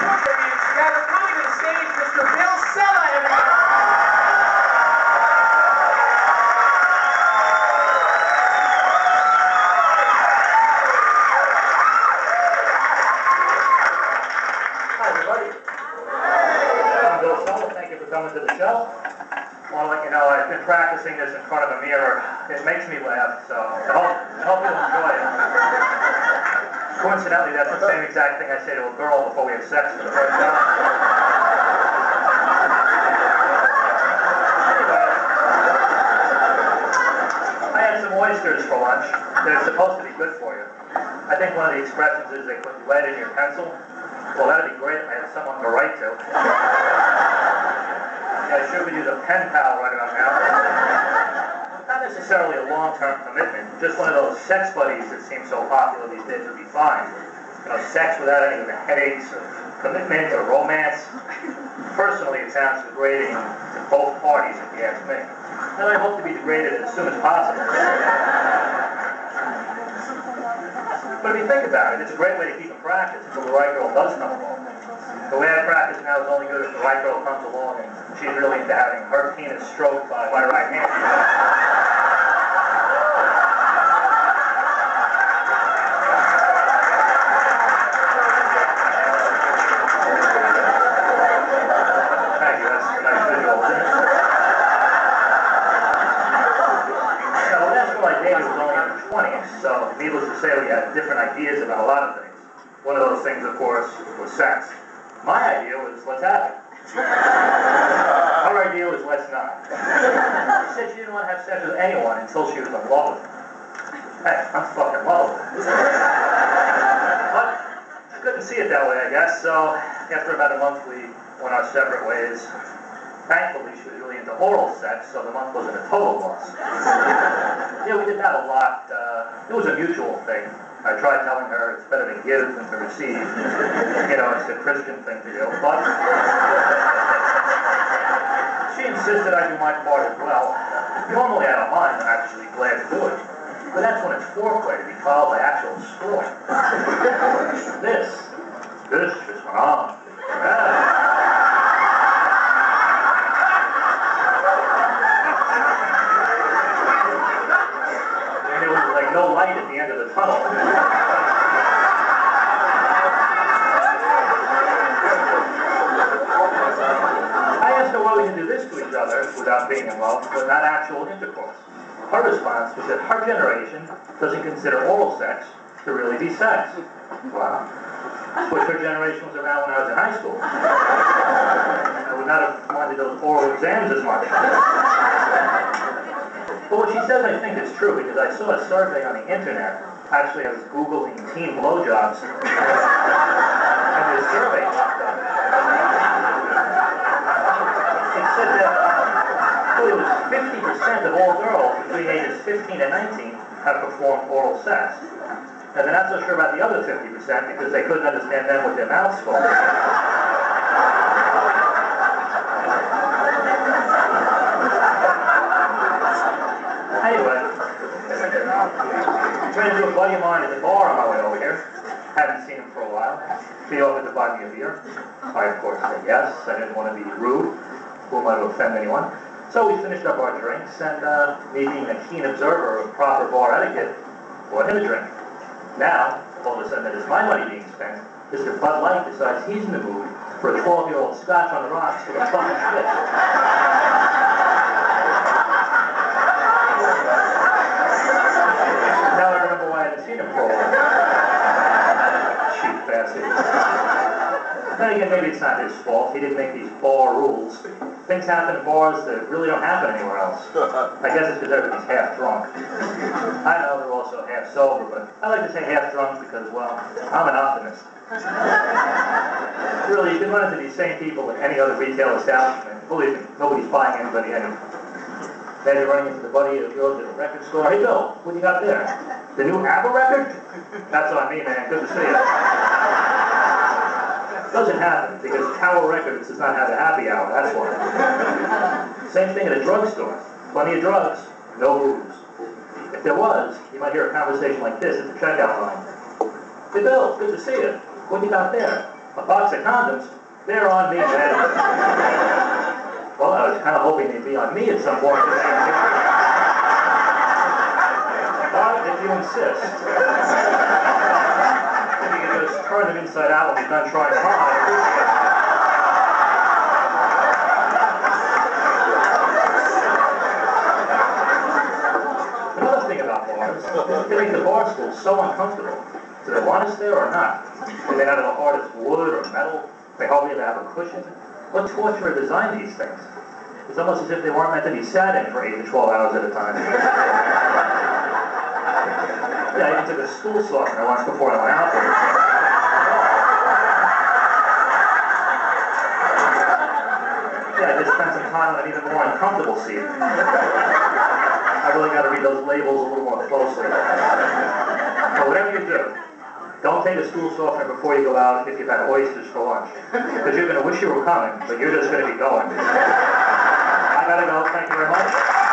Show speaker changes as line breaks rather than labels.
Rather coming to the stage, Mr. Bill Cella, everybody.
Hi, everybody. I'm Bill Cella. Thank you for coming to the show. I want to let you know I've been practicing this in front of a mirror. It makes me laugh, so I hope you'll enjoy it. Coincidentally, that's the same exact thing I say to a girl before we have sex for the first time. I had some oysters for lunch. They're supposed to be good for you. I think one of the expressions is they put lead in your pencil. Well, that'd be great if I had someone to write to. Yeah, I sure could use a pen pal right about now. Not necessarily a long-term commitment, just one of those sex buddies that seem so popular these days would be fine. You know, sex without any of the headaches of commitment or romance. Personally, it sounds degrading to both parties, if you ask me. And I hope to be degraded as soon as possible. But if you think about it, it's a great way to keep in practice until the right girl does come along. The way I practice now is only good if the right girl comes along and she's really into having her penis stroked by my right hand. Thank you, that's a nice visual, isn't it? Now, the last girl I dated was only in her 20s, so needless to say we had different ideas about a lot of things. One of those things, of course, was sex. My idea was, let's have it. Her idea was, let's not. She said she didn't want to have sex with anyone until she was in love with me. Hey, I'm fucking lovable. But I couldn't see it that way, I guess, so after about a month, we went our separate ways. Thankfully, she was really into oral sex, so the month wasn't a total loss. Yeah, we did that a lot. It was a mutual thing. I tried telling her it's better to give than to receive. You know, it's a Christian thing to do. But she insisted I do my part as well. Normally I don't mind. I'm actually glad to do it. But that's when it's foreplay to be followed by actual screwing. This just went on. And there was like no light at the end of the tunnel. We can do this to each other without being in love, but not actual intercourse. Her response was that her generation doesn't consider oral sex to really be sex. Wow. Which her generation was around when I was in high school. I would not have wanted those oral exams as much. But what she says I think is true, because I saw a survey on the internet. Actually, I was Googling teen blowjobs. And this survey popped up. It said that it was 50% of all girls between ages 15 and 19 have performed oral sex. And they're not so sure about the other 50% because they couldn't understand them with their mouths full. Anyway, I ran into a buddy of mine at the bar on my way over here. Haven't seen him for a while. He offered to buy me a beer. I, of course, said yes. I didn't want to be rude. Who am I to offend anyone? So we finished up our drinks, and me being a keen observer of proper bar etiquette, bought him a drink. Now, all of a sudden that it's my money being spent, Mr. Bud Light decides he's in the mood for a 12-year-old scotch on the rocks with a fucking spit. Now I remember why I hadn't seen him for a while. Cheap bastard. Then again, maybe it's not his fault. He didn't make these bar rules. Things happen in bars that really don't happen anywhere else. I guess it's because everybody's half drunk. I know they're also half sober, but I like to say half drunk because, well, I'm an optimist. Really, you can run into these same people in any other retail establishment. Believe me, nobody's buying anybody anything. Then you're running into the buddy of yours at a record store. Hey, Bill, what do you got there? The new Apple record? That's on me, man. Good to see you. Doesn't happen, because Tower Records does not have a happy hour, that's why. Same thing at a drugstore. Plenty of drugs, no booze. If there was, you might hear a conversation like this at the checkout line. Hey Bill, good to see you. What do you got there? A box of condoms, they're on me, man. Well, I was kind of hoping they'd be on me at some point. But if you insist, if you can just turn them inside out when you're done trying them on, I appreciate it. Another thing about bars, they make the bar stool so uncomfortable. Do they want us there or not? Are they out of the hardest wood or metal? They hardly ever have a cushion. What torturer designed these things? It's almost as if they weren't meant to be sat in for 8 to 12 hours at a time. Yeah, I even took a stool softener once before I went out there. Yeah, I just spent some time on an even more uncomfortable seat. I really got to read those labels a little more closely. But whatever you do, don't take a stool softener before you go out if you've had oysters for lunch. Because you're going to wish you were coming, but you're just going to be going. I got to go. Thank you very much.